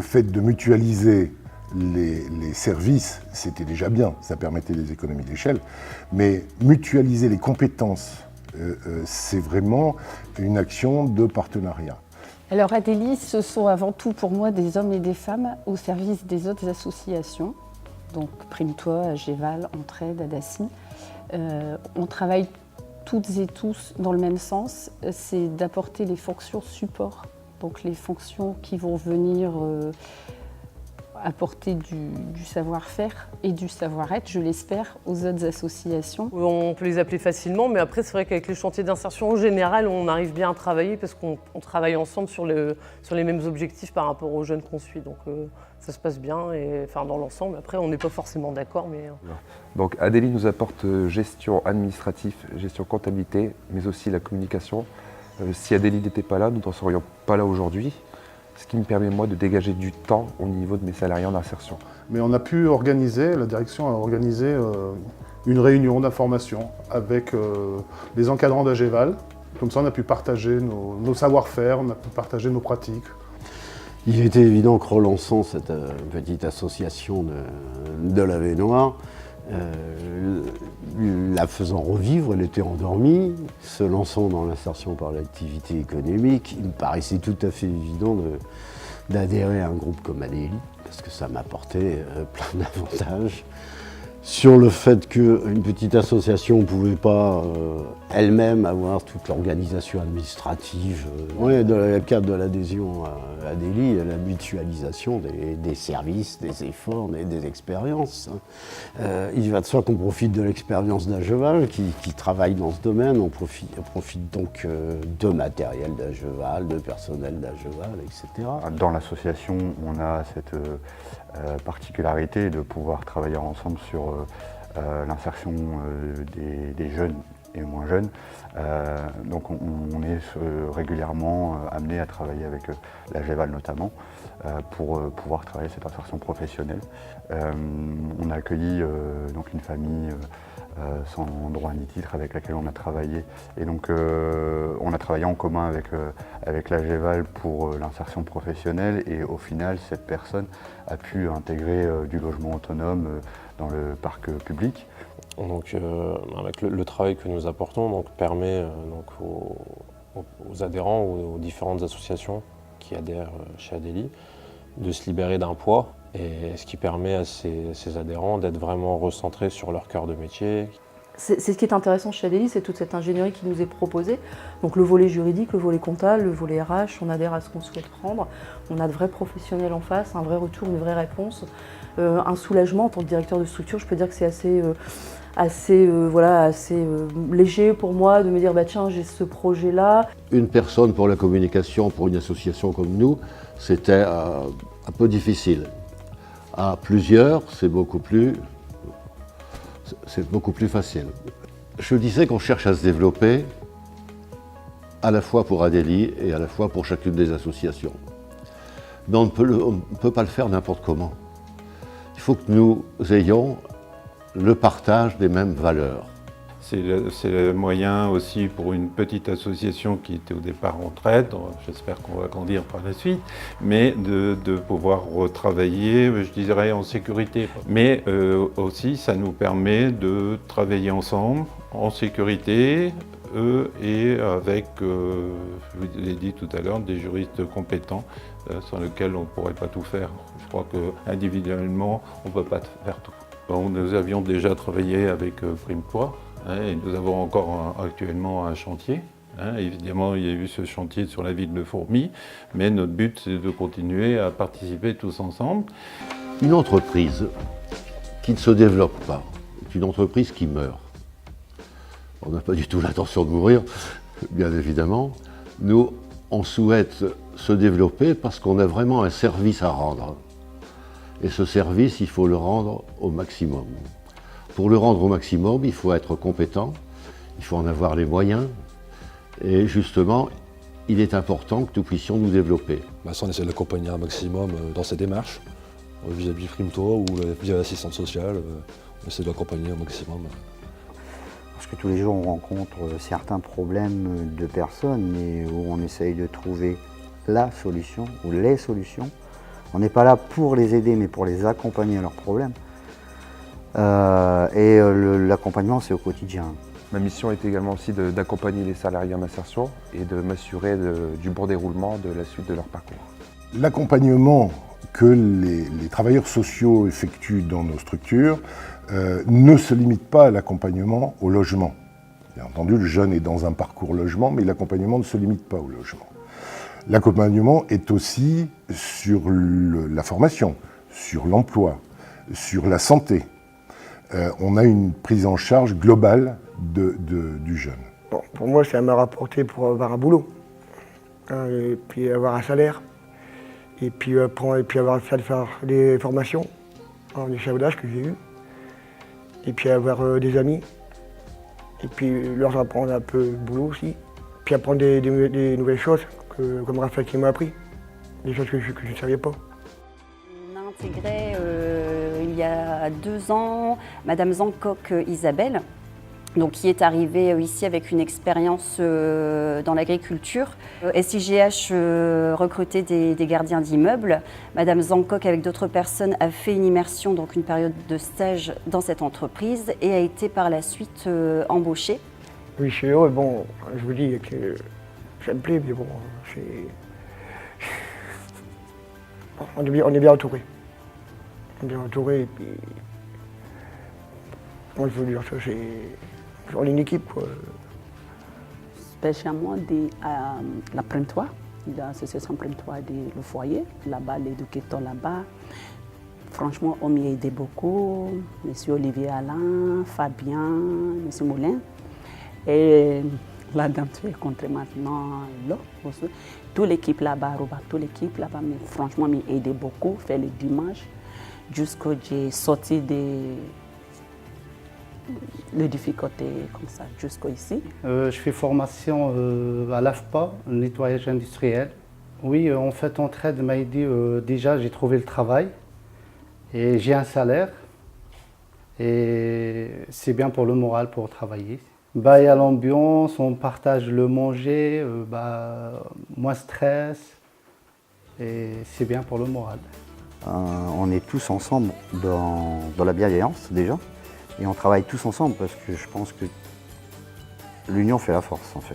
fait de mutualiser les services, c'était déjà bien, ça permettait des économies d'échelle, mais mutualiser les compétences, c'est vraiment une action de partenariat. Alors Adélie, ce sont avant tout pour moi des hommes et des femmes au service des autres associations, donc Prime-toi, Ageval, Entraide, Adaci. On travaille toutes et tous dans le même sens, c'est d'apporter les fonctions support, donc les fonctions qui vont venir apporter du savoir-faire et du savoir-être, je l'espère, aux autres associations. On peut les appeler facilement, mais après c'est vrai qu'avec les chantiers d'insertion, en général, on arrive bien à travailler parce qu'on travaille ensemble sur les mêmes objectifs par rapport aux jeunes qu'on suit. Donc ça se passe bien, et, enfin, dans l'ensemble. Après, on n'est pas forcément d'accord, mais... Donc Adélie nous apporte gestion administrative, gestion comptabilité, mais aussi la communication. Si Adélie n'était pas là, nous n'en serions pas là aujourd'hui. Ce qui me permet, moi, de dégager du temps au niveau de mes salariés en insertion. Mais on a pu organiser, la direction a organisé une réunion d'information avec les encadrants d'Ageval. Comme ça, on a pu partager nos savoir-faire, on a pu partager nos pratiques. Il était évident que relançant cette petite association de la Vénoire, la faisant revivre, elle était endormie, se lançant dans l'insertion par l'activité économique, il me paraissait tout à fait évident d'adhérer à un groupe comme Adélie, parce que ça m'apportait plein d'avantages. Sur le fait qu'une petite association ne pouvait pas elle-même avoir toute l'organisation administrative. Dans le cadre de l'adhésion à Adélie, la mutualisation des services, des efforts, des expériences. Il va de soi qu'on profite de l'expérience d'Ageval qui travaille dans ce domaine. On profite donc de matériel d'Ageval, de personnel d'Ageval, etc. Dans l'association, on a cette particularité de pouvoir travailler ensemble sur l'insertion des jeunes et moins jeunes. Donc on est régulièrement amené à travailler avec l'Ageval notamment pour pouvoir travailler cette insertion professionnelle. On a accueilli donc une famille sans droit ni titre avec laquelle on a travaillé, et donc on a travaillé en commun avec l'Ageval pour l'insertion professionnelle, et au final cette personne a pu intégrer du logement autonome dans le parc public. Donc, avec le travail que nous apportons permet aux adhérents ou aux différentes associations qui adhèrent chez Adélie de se libérer d'un poids, et ce qui permet à ces adhérents d'être vraiment recentrés sur leur cœur de métier. C'est ce qui est intéressant chez Adélie, c'est toute cette ingénierie qui nous est proposée. Donc le volet juridique, le volet comptable, le volet RH, on adhère à ce qu'on souhaite prendre. On a de vrais professionnels en face, un vrai retour, une vraie réponse. Un soulagement en tant que directeur de structure, je peux dire que c'est assez léger pour moi de me dire tiens, j'ai ce projet-là. Une personne pour la communication, pour une association comme nous, c'était un peu difficile. À plusieurs, c'est beaucoup plus facile. Je disais qu'on cherche à se développer à la fois pour Adélie et à la fois pour chacune des associations. Mais on ne peut pas le faire n'importe comment. Il faut que nous ayons le partage des mêmes valeurs. C'est le moyen aussi pour une petite association qui était au départ en traite, j'espère qu'on va grandir par la suite, mais de pouvoir retravailler, je dirais, en sécurité. Mais aussi, ça nous permet de travailler ensemble, en sécurité, et avec, je vous l'ai dit tout à l'heure, des juristes compétents sans lesquels on ne pourrait pas tout faire. Je crois qu'individuellement, on ne peut pas faire tout. Bon, nous avions déjà travaillé avec Prime-toi. Et nous avons encore actuellement un chantier. Évidemment, il y a eu ce chantier sur la ville de Fourmies, mais notre but, c'est de continuer à participer tous ensemble. Une entreprise qui ne se développe pas est une entreprise qui meurt. On n'a pas du tout l'intention de mourir, bien évidemment. Nous, on souhaite se développer parce qu'on a vraiment un service à rendre. Et ce service, il faut le rendre au maximum. Pour le rendre au maximum, il faut être compétent, il faut en avoir les moyens, et justement, il est important que nous puissions nous développer. Ça, on essaie de l'accompagner un maximum dans ses démarches, vis-à-vis Prime-toi ou via l'assistante sociale, on essaie de l'accompagner au maximum. Parce que tous les jours, on rencontre certains problèmes de personnes, et où on essaye de trouver la solution ou les solutions On n'est pas là pour les aider, mais pour les accompagner à leurs problèmes. L'accompagnement, c'est au quotidien. Ma mission est également aussi d'accompagner les salariés en insertion et de m'assurer du bon déroulement de la suite de leur parcours. L'accompagnement que les travailleurs sociaux effectuent dans nos structures ne se limite pas à l'accompagnement au logement. Bien entendu, le jeune est dans un parcours logement, mais l'accompagnement ne se limite pas au logement. L'accompagnement est aussi sur la formation, sur l'emploi, sur la santé. On a une prise en charge globale du jeune. Bon, pour moi, ça m'a rapporté pour avoir un boulot, hein, et puis avoir un salaire, et puis avoir fait faire des formations en échafaudage que j'ai eu, et puis avoir des amis, et puis leur apprendre un peu le boulot aussi, puis apprendre des nouvelles choses, comme Raphaël qui m'a appris, des choses que je ne savais pas. On a intégré il y a 2 ans Madame Zancoq Isabelle, donc, qui est arrivée ici avec une expérience dans l'agriculture. SIGH recrutait des gardiens d'immeubles. Madame Zancoq, avec d'autres personnes, a fait une immersion, donc une période de stage dans cette entreprise et a été par la suite embauchée. Oui, je suis heureux. Bon, je vous dis que ça me plaît, mais bon, on est bien entouré. On est bien entouré et puis... Moi, je veux dire ça, c'est... On est une équipe, quoi. Spécialement la Prémtoire, l'association Prémtoire le foyer, là-bas, l'éducateur là-bas. Franchement, on m'y a aidé beaucoup. Monsieur Olivier Alain, Fabien, Monsieur Moulin. Et la dame que j'ai rencontrée maintenant, là, aussi. Toute l'équipe là-bas, toute l'équipe là-bas, mais franchement, m'a aidé beaucoup, fait le dimanche, jusqu'à j'ai sorti les difficultés comme ça, jusqu'ici. Je fais formation à l'AFPA, nettoyage industriel. Oui, en fait, Entraide m'a aidé. Déjà, j'ai trouvé le travail et j'ai un salaire. Et c'est bien pour le moral, pour travailler. Il y a l'ambiance, on partage le manger, moins stress. Et c'est bien pour le moral. On est tous ensemble dans la bienveillance, déjà. Et on travaille tous ensemble parce que je pense que l'union fait la force, en fait.